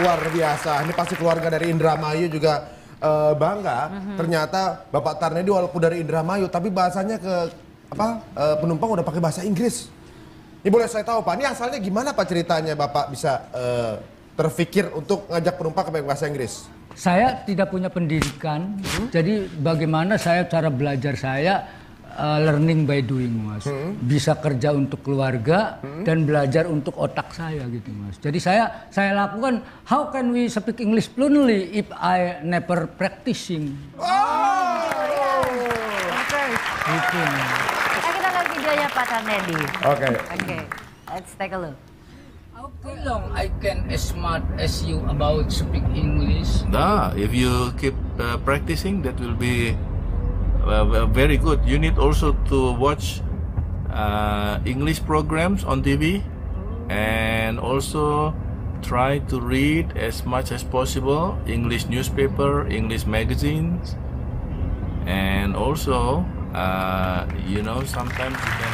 luar biasa. Ini pasti keluarga dari Indramayu juga bangga. Ternyata Bapak Tarnedi walaupun dari Indramayu, tapi bahasanya ke penumpang udah pakai bahasa Inggris. Ini boleh saya tahu Pak, ini asalnya gimana Pak ceritanya Bapak bisa terfikir untuk ngajak penumpang ke bahasa Inggris? Saya tidak punya pendidikan, jadi bagaimana cara belajar saya learning by doing, Mas. Bisa kerja untuk keluarga dan belajar untuk otak saya gitu, Mas. Jadi saya lakukan, how can we speak English fluently if I never practicing? Oke. Gitu. Nah, kita lihat videonya Pak Tarnedi. Oke. Oke, let's take a look. How long I can smart as you about speak English? Nah, if you keep practicing, that will be very good. You need also to watch English programs on TV, and also try to read as much as possible English newspaper, English magazines, and also sometimes you can.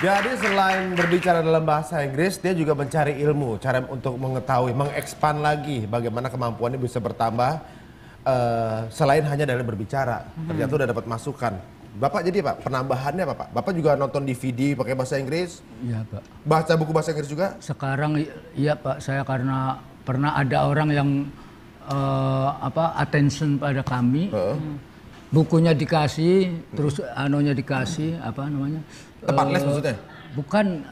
Jadi selain berbicara dalam bahasa Inggris, dia juga mencari ilmu, cara untuk mengetahui, mengekspan lagi bagaimana kemampuannya bisa bertambah selain hanya dari berbicara. Ternyata udah dapat masukan. Bapak jadi Pak, penambahannya apa Pak? Bapak juga nonton DVD pakai bahasa Inggris? Iya Pak. Baca buku bahasa Inggris juga? Sekarang iya Pak, saya karena pernah ada orang yang attention pada kami. Bukunya dikasih, terus anunya dikasih, apa namanya? Tempat les maksudnya? Bukan.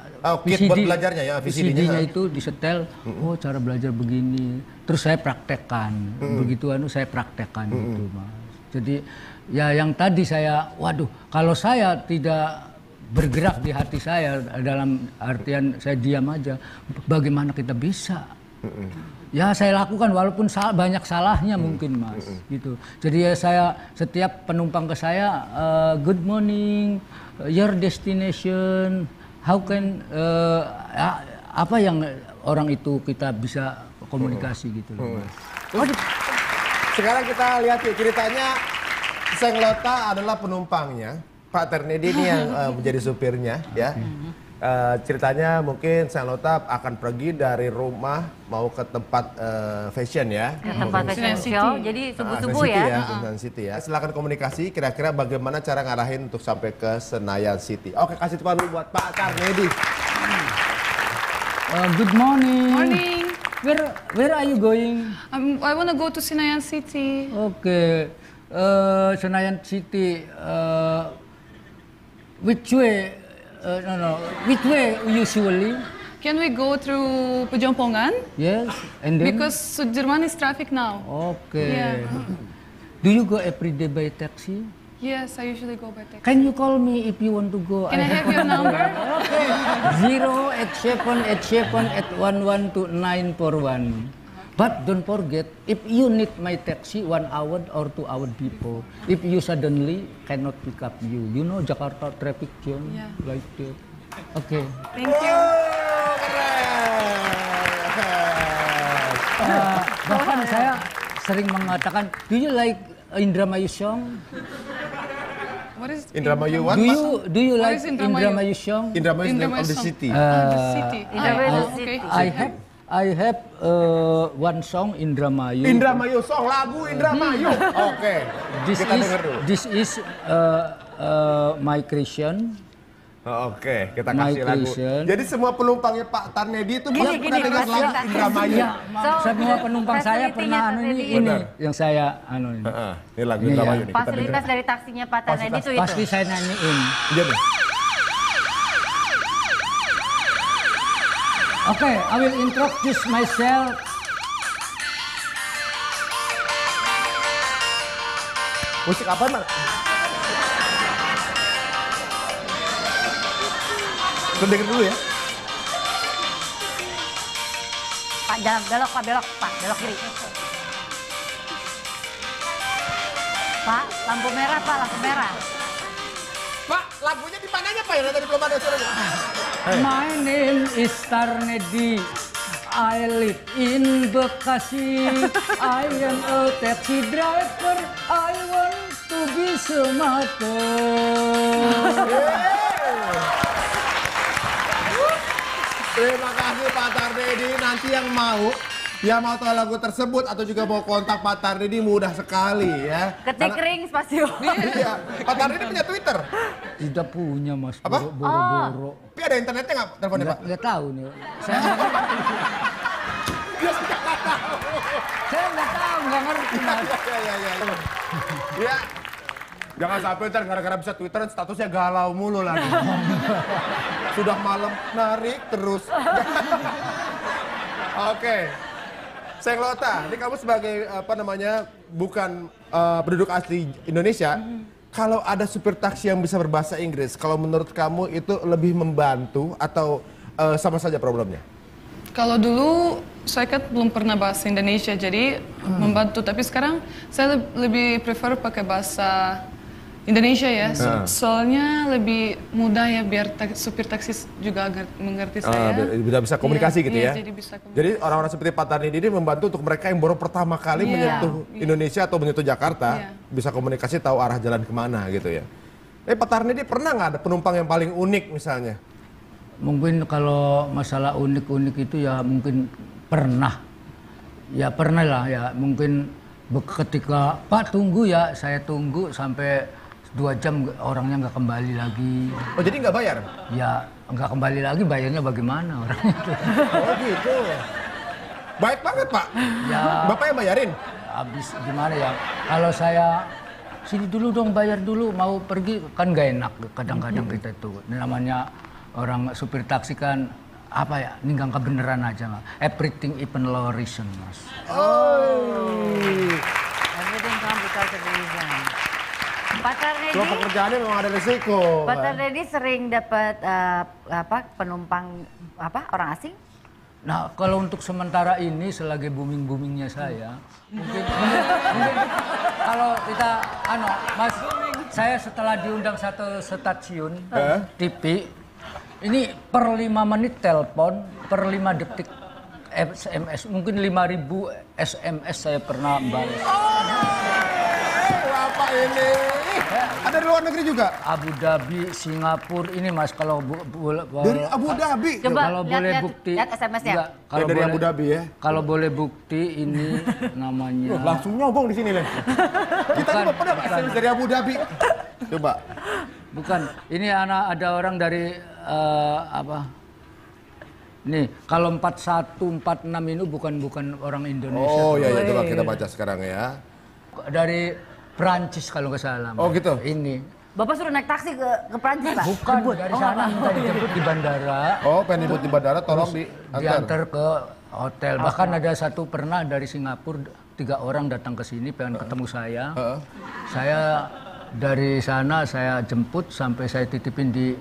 Kit buat belajarnya ya, VCD-nya itu disetel, oh cara belajar begini. Terus saya praktekkan, begitu saya praktekkan gitu Mas. Jadi ya yang tadi saya, waduh, kalau saya tidak bergerak di hati saya dalam artian saya diam aja, bagaimana kita bisa? Ya saya lakukan walaupun banyak salahnya mungkin Mas, gitu. Jadi ya saya setiap penumpang ke saya, good morning, your destination, how can apa yang orang itu kita bisa komunikasi gitu loh Mas. Sekarang kita lihat yuk ceritanya. Senglota adalah penumpangnya, Pak Tarnedi ini yang menjadi supirnya ya. Ceritanya mungkin Senglota akan pergi dari rumah mau ke tempat fashion ya. Ke tempat fashion show, jadi subuh-subuh ya. Senayan City ya. Silakan komunikasi kira-kira bagaimana cara ngarahin untuk sampai ke Senayan City. Oke, kasih tepuk tangan buat Pak Tarnedi. Good morning. Morning. Where are you going? I want to go to Senayan City. Okay. Senayan City. Which way? Which way usually? Can we go through Pejompongan? Yes. And then? Because Sudirman is traffic now. Okay. Yeah. Do you go every day by taxi? Yes, I usually go by taxi. Can you call me if you want to go? Can I have your number? Okay. 08787112941. But don't forget, if you need my taxi 1 hour or 2 hours before, if you suddenly cannot pick up you, you know Jakarta traffic jam, like that. Okay. Thank you. Bahkan saya sering mengatakan, do you like Indramayu song? What is Indramayu what? Do you What like is Indramayu? Indramayu song? Indramayu is name of the song. city. The city. Indramayu is the Okay. city. I have one song Indramayu. Indramayu song, lagu Indramayu. Oke. Kita dengar dulu. This is my Christian. Oke, kita My kasih lagu. Christian. Jadi semua penumpangnya Pak Tarnedi itu pernah dengar lagu Indramayu. Ya, semua penumpang saya pernah ini yang saya ini. Ini lagu Indramayu nih. Kita Fasilitas dengar. dari taksinya Pak Tarnedi itu. Pasti saya nyanyiin. Iya deh. Okay, I will introduce myself. Musik apa Mas? Kita denger dulu ya. Pak jalan belok Pak belok kiri. Pak lampu merah Pak lampu merah. Pak, lagunya di mananya Pak? Yang tadi belum ada suaranya. My name is Tarnedi. I live in Bekasi. I am a taxi driver. I want to be smarter. Terima kasih Pak Pak Tardedi, nanti yang mau tahu lagu tersebut atau juga mau kontak Pak Tardedi mudah sekali ya. Ketik ring spasio. Iya, Pak Tardedi punya Twitter. Tidak punya Mas, Apa? boro-boro. Tapi ada internetnya nggak teleponnya Pak? Nggak tahu nih. Saya nggak tahu, nggak ngerti Mas. Iya. Ya. Jangan sampai ntar gara-gara bisa Twitteran statusnya galau mulu lagi. Sudah malam narik terus. Oke. Senglota, ini kamu sebagai bukan penduduk asli Indonesia. Kalau ada supir taksi yang bisa berbahasa Inggris, kalau menurut kamu itu lebih membantu atau sama saja problemnya? Kalau dulu saya kan belum pernah bahasa Indonesia, jadi membantu. Tapi sekarang saya lebih prefer pakai bahasa Indonesia ya. Soalnya lebih mudah ya biar supir taksi juga agak mengerti saya. Bisa komunikasi gitu ya. Jadi bisa komunikasi. Jadi orang-orang seperti Pak Tardedi ini membantu untuk mereka yang baru pertama kali menyentuh Indonesia atau menyentuh Jakarta, bisa komunikasi tahu arah jalan kemana gitu ya. Pak Tardedi pernah nggak ada penumpang yang paling unik misalnya? Mungkin kalau masalah unik-unik itu ya mungkin pernah. Ya pernah lah ya, mungkin ketika Pak tunggu ya, saya tunggu sampai 2 jam orangnya nggak kembali lagi. Oh jadi nggak bayar? Ya nggak kembali lagi, bayarnya bagaimana orangnya itu? Oh gitu. Baik banget Pak. Ya. Bapak yang bayarin? Habis gimana ya? Kalau saya sini dulu dong, bayar dulu, mau pergi kan nggak enak. Kadang-kadang kita itu namanya orang supir taksi kan apa ya? Ninggang kebenaran aja nggak. Everything even low reason Mas. Oh. Everything come because of reason. Pak Tardedi, Kalau pekerjaannya memang ada risiko. Pak Tardedi sering dapat penumpang orang asing? Nah, kalau untuk sementara ini selagi booming-boomingnya saya, mungkin kalau kita Mas, saya setelah diundang satu stasiun TV, ini per 5 menit telepon, per 5 detik SMS, mungkin 5.000 SMS saya pernah balas. Apa ini? Ada di luar negeri juga? Abu Dhabi, Singapura, ini Mas kalau Dari Abu Dhabi? Coba kalau boleh bukti. lihat SMS-nya. Enggak, kalau dari boleh, Abu Dhabi ya? Kalau boleh bukti ini namanya. Langsung nyobong di sini Len. Kita juga pernah SMS dari Abu Dhabi. Coba. Bukan, ini ada orang dari Nih, kalau 41, 46 ini bukan orang Indonesia. Oh iya, coba kita baca sekarang ya. Dari Prancis kalau nggak salah. Oh gitu? Ini. Bapak suruh naik taksi ke Prancis Pak? Bukan, dari sana minta dijemput di bandara. Oh, pengen dijemput di bandara, tolong Diantar ke hotel. Bahkan ada satu pernah dari Singapura, 3 orang datang ke sini pengen ketemu saya. Saya dari sana saya jemput sampai saya titipin di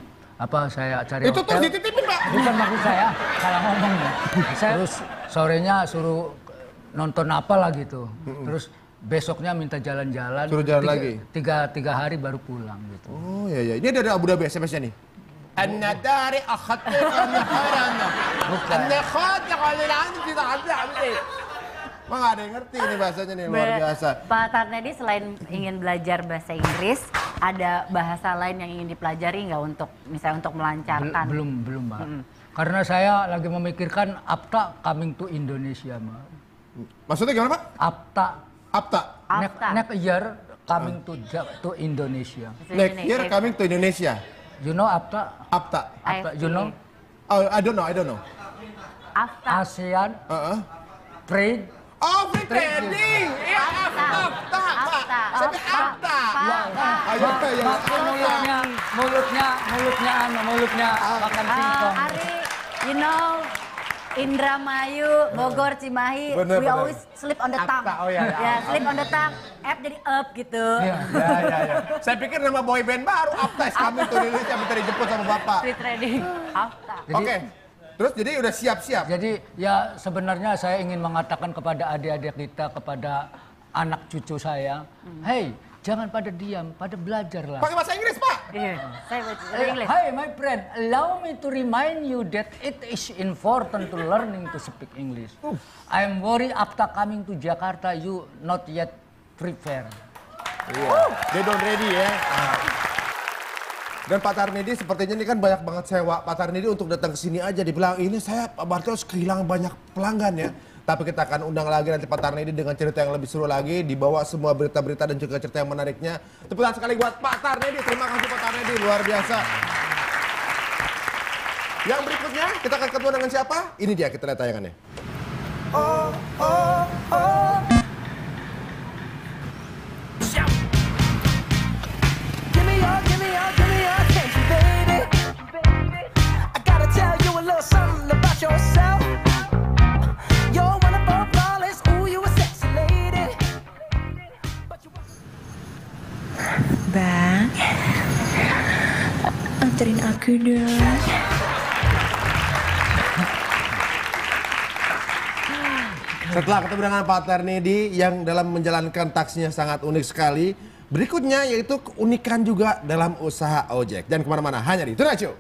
saya cari Itu hotel. tuh dititipin Pak? Bukan maksud saya, salah ngomong ya. Terus sorenya suruh nonton apa lah gitu. Terus besoknya minta jalan-jalan. Suruh jalan lagi? Tiga hari baru pulang gitu. Oh iya. Ini dari Abu Dhabi SMS-nya nih. An-nadari akhadtu an-naharana. Bukan. An-nakhadtu al-an tidak ada. Wah, nggak ada yang ngerti ini bahasanya nih, luar biasa. Pak Tardedi selain ingin belajar bahasa Inggris, ada bahasa lain yang ingin dipelajari nggak untuk misalnya untuk melancarkan? Belum Mbak. Karena saya lagi memikirkan APTA coming to Indonesia Mbak. Maksudnya gimana Pak? APTA. APTA. Next year coming to Indonesia. Next year coming to Indonesia. You know APTA? APTA. APTA, you know? Oh, I don't know. AFTA. ASEAN Trade. Oh, free trading. Iya, APTA. Sampai APTA. Ayo, ya. Mulutnya makan singkong. Ari, you know, Indramayu, Bogor, Cimahi, Bener, we bener. always slip on the tongue. APTA, oh iya, Ya, slip on the tongue, F jadi up gitu. Ya. Saya pikir nama boy band baru APTA is coming to Indonesia minta dijemput sama Bapak. Free trading, AFTA. Oke. Terus jadi udah siap-siap. Jadi ya sebenarnya saya ingin mengatakan kepada adik-adik kita, kepada anak cucu saya, hey, jangan pada diam, pada belajarlah. Pakai bahasa Inggris, Pak. Iya, saya bahasa Inggris. Hi my friend, allow me to remind you that it is important to learning to speak English. I'm worried after coming to Jakarta you not yet prepared. They don't ready ya. Dan Pak Tarmedi sepertinya ini kan banyak banget sewa Pak Tarmedi untuk datang ke sini aja. Dibilang ini saya Pak Bartos kehilangan banyak pelanggan ya. Tapi kita akan undang lagi nanti Pak Tarmedi dengan cerita yang lebih seru lagi. Dibawa semua berita-berita dan juga cerita yang menariknya. Tepuk tangan sekali buat Pak Tarmedi. Terima kasih Pak Tarmedi, luar biasa. Yang berikutnya kita akan ketemu dengan siapa? Ini dia, kita lihat tayangannya. Bang, anterin aku dong. Setelah ketemu dengan Pak Tarmedi yang dalam menjalankan taksinya sangat unik sekali. Berikutnya yaitu keunikan juga dalam usaha ojek. Dan kemana-mana hanya di Tonight Show.